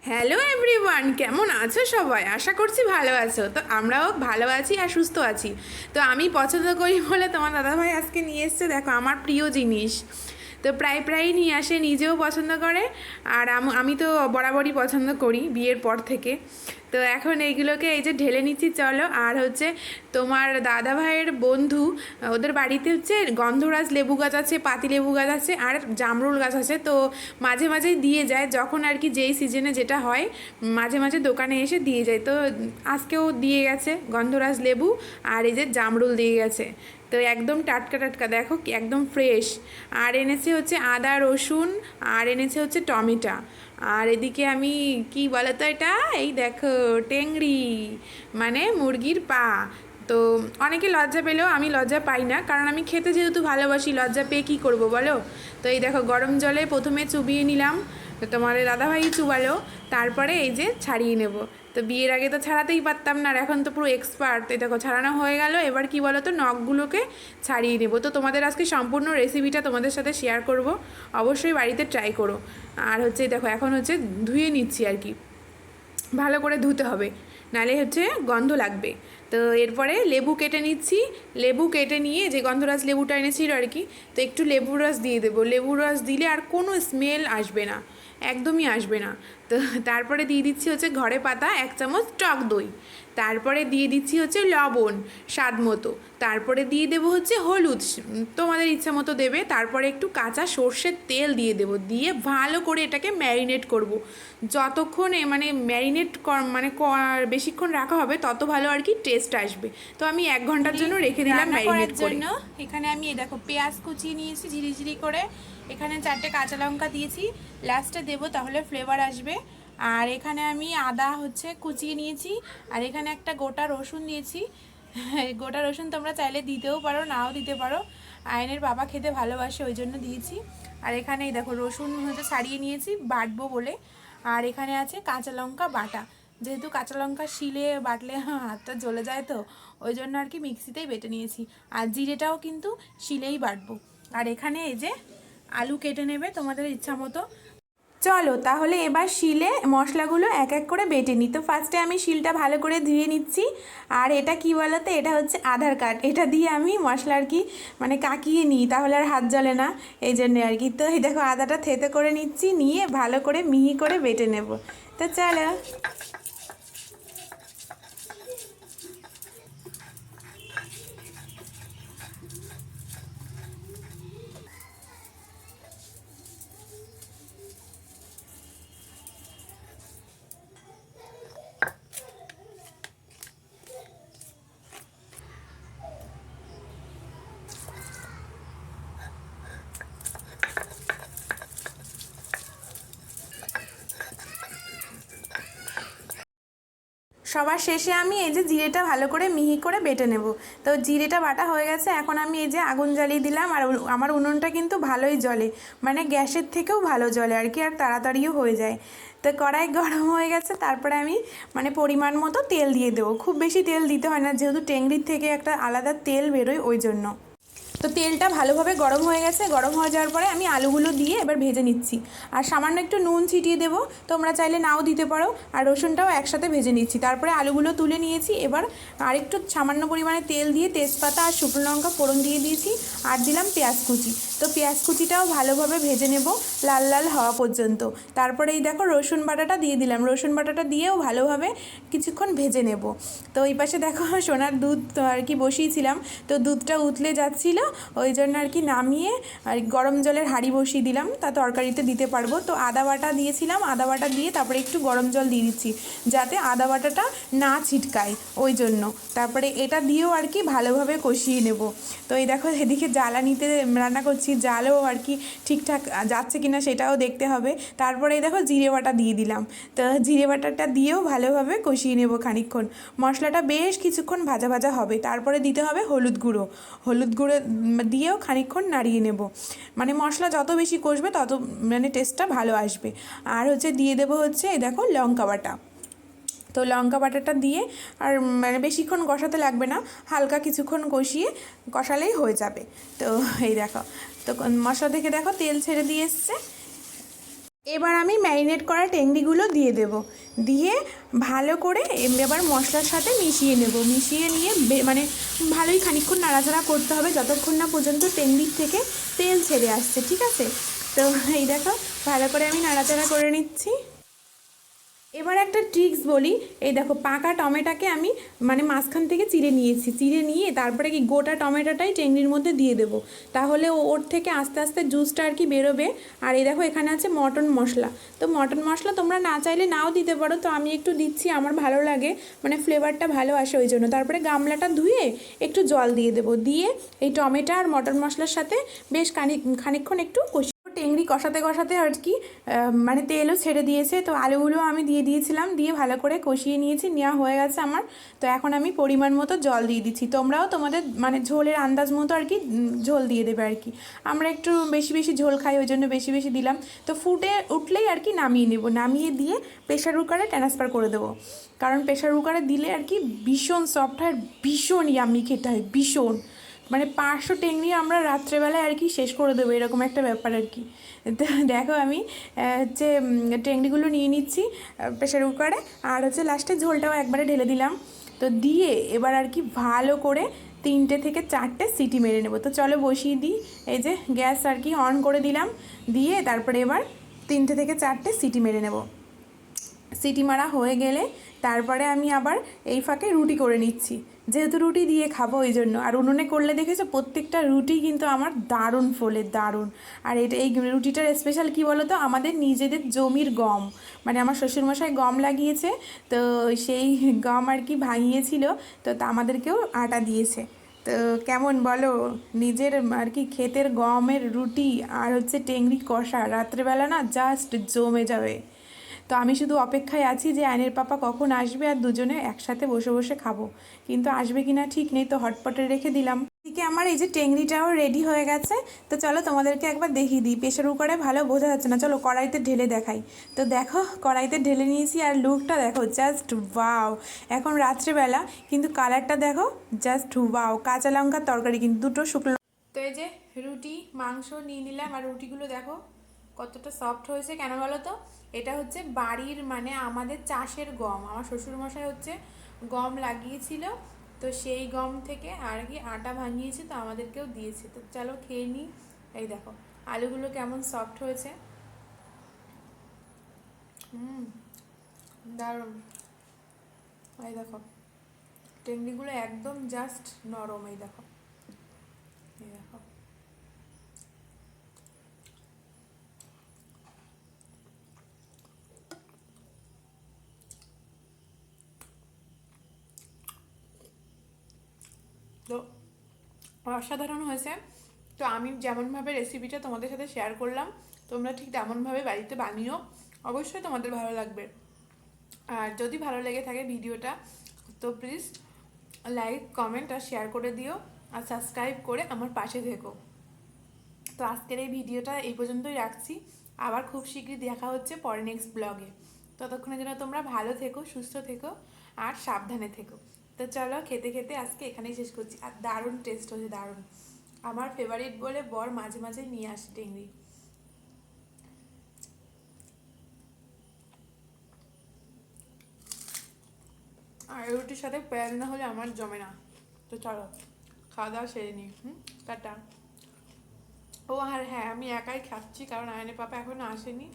Hello everyone, কেমন আছো সবাই? আশা করছি ভালো আছো। তো আমরাও ভালো আছি আর সুস্থ আছি। তো আমি পছন্দ করি বলে তোমার দাদাভাই আজকে নিয়ে এসছে, দেখো আমার প্রিয় জিনিস। তো প্রায় প্রায়ই নিয়ে আসে, নিজেও পছন্দ করে আর আমি তো বরাবরই পছন্দ করি বিয়ের পর থেকে। তো এখন এইগুলোকে এই যে ঢেলে নিচ্ছি, চলো। আর হচ্ছে তোমার দাদাভাইয়ের বন্ধু, ওদের বাড়িতে হচ্ছে গন্ধরাজ লেবু গাছ আছে, পাতি লেবু গাছ আছে আর জামরুল গাছ আছে। তো মাঝে মাঝেই দিয়ে যায়, যখন আর কি যেই সিজনে যেটা হয় মাঝে মাঝে দোকানে এসে দিয়ে যায়। তো আজকেও দিয়ে গেছে গন্ধরাজ লেবু আর এই যে জামরুল দিয়ে গেছে। তো একদম টাটকা টাটকা, দেখো একদম ফ্রেশ। আর এনেছে হচ্ছে আদা রসুন, আর এনেছে হচ্ছে টমেটো। আর এদিকে আমি কি বলো তো, এটা এই দেখো টেংরি, মানে মুরগির পা। তো অনেকে লজ্জা পেলেও আমি লজ্জা পাই না, কারণ আমি খেতে যেহেতু ভালোবাসি, লজ্জা পেয়ে কী করবো বলো। তো এই দেখো গরম জলে প্রথমে চুবিয়ে নিলাম, তো তোমার দাদাভাই চুবালো, তারপরে এই যে ছাড়িয়ে নেব। তো বিয়ের আগে তো ছাড়াতেই পারতাম না, আর এখন তো পুরো এক্সপার্ট। এই দেখো ছাড়ানো হয়ে গেল, এবার কি বলো তো, নখগুলোকে ছাড়িয়ে নেব। তো তোমাদের আজকে সম্পূর্ণ রেসিপিটা তোমাদের সাথে শেয়ার করব, অবশ্যই বাড়িতে ট্রাই করো। আর হচ্ছে দেখো এখন হচ্ছে ধুয়ে নিচ্ছি আর কি, ভালো করে ধুতে হবে, নালে হচ্ছে গন্ধ লাগবে। তো এরপরে লেবু কেটে নিচ্ছি, লেবু কেটে নিয়ে যে গন্ধরাজ লেবুটা এনেছিল আর কি, তো একটু লেবুর রস দিয়ে দেবো। লেবুর রস দিলে আর কোনো স্মেল আসবে না, একদমই আসবে না। তো তারপরে দিয়ে দিচ্ছি হচ্ছে ঘরে পাতা 1 চামচ টক দই, তারপরে দিয়ে দিচ্ছি হচ্ছে লবণ স্বাদ মতো, তারপরে দিয়ে দেবো হচ্ছে হলুদ, তোমাদের ইচ্ছা মতো দেবে। তারপরে একটু কাঁচা সর্ষের তেল দিয়ে দেবো, দিয়ে ভালো করে এটাকে ম্যারিনেট করব। যতক্ষণ মানে ম্যারিনেট মানে বেশিক্ষণ রাখা হবে তত ভালো আর কি টেস্ট আসবে। তো আমি 1 ঘন্টার জন্য রেখে দিলাম ম্যারিনেট জন্য। এখানে আমি দেখো পেঁয়াজ কুচিয়ে নিয়েছি ঝিরিঝিরি করে, এখানে 4টে কাঁচা লঙ্কা দিয়েছি, লাস্টে দেবো তাহলে ফ্লেভার আসবে। আর এখানে আমি আদা হচ্ছে কুচিয়ে নিয়েছি, আর এখানে একটা গোটা রসুন দিয়েছি। গোটা রসুন তোমরা চাইলে দিতেও পারো, নাও দিতে পারো, আয়নের বাবা খেতে ভালোবাসে ওই জন্য দিয়েছি। আর এখানে এই দেখো রসুন হচ্ছে ছাড়িয়ে নিয়েছি বাটবো বলে। আর এখানে আছে কাঁচা লঙ্কা বাটা, যেহেতু কাঁচা লঙ্কা শিলে বাটলে হাতটা জ্বলে যায়, তো ওই জন্য আর কি মিক্সিতেই বেটে নিয়েছি। আর জিরেটাও কিন্তু শিলেই বাটবো। আর এখানে এই যে আলু কেটে নেবে তোমাদের ইচ্ছা মতো। চলো তাহলে এবার শিলে মশলাগুলো এক এক করে বেটে নিই। তো ফার্স্টে আমি শিলটা ভালো করে ধুয়ে নিচ্ছি। আর এটা কি বলতো, এটা হচ্ছে আধার কার্ড, এটা দিয়ে আমি মশলা আর কি মানে কাকিয়ে নিই, তাহলে আর হাত জ্বলে না, এই জন্যে আর কি। তো এই দেখো আদাটা থেতে করে নিচ্ছি, নিয়ে ভালো করে মিহি করে বেটে নেব। তো চলো। সবার শেষে আমি এই যে জিরেটা ভালো করে মিহি করে বেটে নেব। তো জিরেটা বাটা হয়ে গেছে, এখন আমি এই যে আগুন জ্বালিয়ে দিলাম। আর আমার উনুনটা কিন্তু ভালোই জ্বলে, মানে গ্যাসের থেকেও ভালো জ্বলে আর কি, আর তাড়াতাড়িও হয়ে যায়। তো কড়াই গরম হয়ে গেছে, তারপরে আমি মানে পরিমাণ মতো তেল দিয়ে দেবো। খুব বেশি তেল দিতে হয় না, যেহেতু টেংরির থেকে একটা আলাদা তেল বেরোয় ওই জন্য। তো তেলটা ভালোভাবে গরম হয়ে গেছে, গরম হয়ে যাওয়ার পরে আমি আলুগুলো দিয়ে এবার ভেজে নিচ্ছি। আর সামান্য একটু নুন ছিটিয়ে দেবো, তোমরা চাইলে নাও দিতে পারো। আর রসুনটাও একসাথে ভেজে নিচ্ছি, তারপরে আলুগুলো তুলে নিয়েছি। এবার আরেকটু সামান্য পরিমাণে তেল দিয়ে তেজপাতা আর শুকনো লঙ্কা ফোড়ন দিয়ে দিয়েছি, আর দিলাম পেঁয়াজ কুচি। তো পেঁয়াজ কুচিটাও ভালোভাবে ভেজে নেব লাল লাল হওয়া পর্যন্ত। তারপরে এই দেখো রসুন বাটাটা দিয়ে দিলাম, রসুন বাটাটা দিয়েও ভালোভাবে কিছুক্ষণ ভেজে নেব। তো এই পাশে দেখো সোনার দুধ আর কি বসিয়েছিলাম, তো দুধটা উতলে যাচ্ছিল, ওই জন্য আর কি নামিয়ে আর গরম জলের হাঁড়ি বসিয়ে দিলাম, তা তরকারিতে দিতে পারবো। তো আদা বাটা দিয়েছিলাম, আদা বাটা দিয়ে তারপরে একটু গরম জল দিয়ে দিচ্ছি, যাতে আদা বাটাটা না ছিটকায় ওই জন্য। তারপরে এটা দিয়েও আর কি ভালোভাবে কষিয়ে নেব। তো এই দেখো এদিকে জ্বালানিতে রান্না করছি, জালও আর কি ঠিকঠাক যাচ্ছে কিনা সেটাও দেখতে হবে। তারপরে এই দেখো জিরে বাটা দিয়ে দিলাম, তো জিরে বাটাটা দিয়েও ভালোভাবে কষিয়ে নেব খানিকক্ষণ। মশলাটা বেশ কিছুক্ষণ ভাজা ভাজা হবে, তারপরে দিতে হবে হলুদ গুঁড়ো। হলুদ গুঁড়ো দিয়েও খানিকক্ষণ নাড়িয়ে নেব, মানে মশলা যত বেশি কষবে তত মানে টেস্টটা ভালো আসবে। আর হচ্ছে দিয়ে দেবো হচ্ছে এই দেখো লঙ্কা বাটা। তো লঙ্কা বাটাটা দিয়ে আর মানে বেশিক্ষণ কষাতে লাগবে না, হালকা কিছুক্ষণ কষালেই হয়ে যাবে। তো এই দেখো, তো মশলা থেকে দেখো তেল ছেড়ে দিয়ে এসছে। এবার আমি ম্যারিনেট করা টেংরিগুলো দিয়ে দেব, দিয়ে ভালো করে এবার মশলার সাথে মিশিয়ে নেব। মিশিয়ে নিয়ে মানে ভালোই খানিকক্ষণ নাড়াচাড়া করতে হবে যতক্ষণ না পর্যন্ত টেংরির থেকে তেল ছেড়ে আসছে, ঠিক আছে? তো এই দেখো ভালো করে আমি নাড়াচাড়া করে নিচ্ছি। এবার একটা ট্রিক্স বলি, এই দেখো পাকা টমেটোকে আমি মানে মাঝখান থেকে চিড়ে নিয়েছি, চিড়ে নিয়ে তারপরে কি গোটা টমেটোটাই টেংরির মধ্যে দিয়ে দেবো, তাহলে ওর থেকে আস্তে আস্তে জুসটা আর কি বেরোবে। আর এই দেখো এখানে আছে মটন মশলা, তো মটন মশলা তোমরা না চাইলে নাও দিতে পারো, তো আমি একটু দিচ্ছি, আমার ভালো লাগে, মানে ফ্লেভারটা ভালো আসে ওই জন্য। তারপরে গামলাটা ধুয়ে একটু জল দিয়ে দেবো, দিয়ে এই টমেটো আর মটন মশলার সাথে বেশ খানিকক্ষণ একটু কষি। টেংরি কষাতে কষাতে আর কি মানে তেলও ছেড়ে দিয়েছে, তো আলুগুলো আমি দিয়ে দিয়েছিলাম, দিয়ে ভালো করে কষিয়ে নিয়েছি, নেওয়া হয়ে গেছে আমার। তো এখন আমি পরিমাণ মতো জল দিয়ে দিচ্ছি, তোমরাও তোমাদের মানে ঝোলের আন্দাজ মতো আর কি ঝোল দিয়ে দেবে আর কি। আমরা একটু বেশি বেশি ঝোল খাই ওই জন্য বেশি বেশি দিলাম। তো ফুটে উঠলেই আর কি নামিয়ে নেব, নামিয়ে দিয়ে প্রেশার কুকারে ট্রান্সফার করে দেবো, কারণ প্রেশার কুকারে দিলে আর কি ভীষণ সফট হয়, ভীষণ ইয়ামি খেতে হয়, ভীষণ মানে 500 টেংরি আমরা রাত্রেবেলায় আর কি শেষ করে দেবো, এরকম একটা ব্যাপার আর কি। তো দেখো আমি হচ্ছে টেংরিগুলো নিয়ে নিচ্ছি প্রেশার কুকারে, আর হচ্ছে লাস্টে ঝোলটাও একবারে ঢেলে দিলাম। তো দিয়ে এবার আর কি ভালো করে 3টে থেকে 4টে সিটি মেরে নেবো। তো চলো বসিয়ে দিই, এই যে গ্যাস আর কি অন করে দিলাম, দিয়ে তারপরে এবার 3টে থেকে 4টে সিটি মেরে নেব। সিটি মারা হয়ে গেলে তারপরে আমি আবার এই ফাঁকে রুটি করে নিচ্ছি, যেহেতু রুটি দিয়ে খাবো ওই জন্য। আর উনুনে করলে দেখেছো প্রত্যেকটা রুটি কিন্তু আমার দারুণ ফোলে, দারুণ। আর এই রুটিটার স্পেশাল কী বলো তো, আমাদের নিজেদের জমির গম, মানে আমার শ্বশুরমশাই গম লাগিয়েছে, তো সেই গম আর কি ভাঙিয়েছিল, তো তা আমাদেরকেও আটা দিয়েছে। তো কেমন বলো, নিজের আর কি ক্ষেতের গমের রুটি আর হচ্ছে টেংরি কষা রাত্রেবেলা না জাস্ট জমে যাবে। তো আমি শুধু অপেক্ষায় আছি যে আয়নের পাপা কখন আসবে আর দুজনে একসাথে বসে বসে খাবো, কিন্তু আসবে কি না ঠিক নেই, তো হটপটে রেখে দিলাম। এদিকে আমার এই যে টেংরিটাও রেডি হয়ে গেছে। তো চলো তোমাদেরকে একবার দেখিয়ে দিই, প্রেশার কুকারে ভালো বোঝা যাচ্ছে না, চলো কড়াইতে ঢেলে দেখাই। তো দেখো কড়াইতে ঢেলে নিয়েছি, আর লুকটা দেখো জাস্ট ওয়াও। এখন রাত্রেবেলা কিন্তু কালারটা দেখো জাস্ট ওয়াও, কাঁচা লঙ্কার তরকারি কিন্তু দুটো শুকনো। তো এই যে রুটি মাংস নিয়ে নিলাম, আর রুটিগুলো দেখো কতটা সফট হয়েছে, কেন বলো তো, এটা হচ্ছে বাড়ির মানে আমাদের চাষের গম, আমার শ্বশুরমশাই হচ্ছে গম লাগিয়েছিল, তো সেই গম থেকে আর কি আটা ভাঙিয়েছে, তো আমাদেরকেও দিয়েছে। তো চলো খেয়ে নিই। এই দেখো আলুগুলো কেমন সফট হয়েছে, দারুণ। এই দেখো টেংরিগুলো একদম জাস্ট নরম, এই দেখো, এই দেখো। তো অসাধারণ হয়েছে। তো আমি যেমনভাবে রেসিপিটা তোমাদের সাথে শেয়ার করলাম, তোমরা ঠিক তেমনভাবে বাড়িতে বানিও, অবশ্যই তোমাদের ভালো লাগবে। আর যদি ভালো লেগে থাকে ভিডিওটা, তো প্লিজ লাইক কমেন্ট আর শেয়ার করে দিও, আর সাবস্ক্রাইব করে আমার পাশে থেকো। তো আজকের এই ভিডিওটা এই পর্যন্তই রাখছি, আবার খুব শীঘ্রই দেখা হচ্ছে পরে নেক্সট ব্লগে। ততক্ষণের জন্য তোমরা ভালো থেকো, সুস্থ থেকো আর সাবধানে থেকো। তো চলো খেতে খেতে আজকে এখানেই শেষ করছি। আর দারুণ টেস্ট হয়েছে, দারুণ, আমার ফেভারিট বলে বর মাঝে মাঝে নিয়ে আসে টেংরি। আর রুটির সাথে পেঁয়াজ না হলে আমার জমে না। তো চলো খাওয়া দাওয়া সেরে নিই, টাটা। ও আর হ্যাঁ, আমি একাই খাচ্ছি কারণ আয়নের পাপা এখনো আসেনি।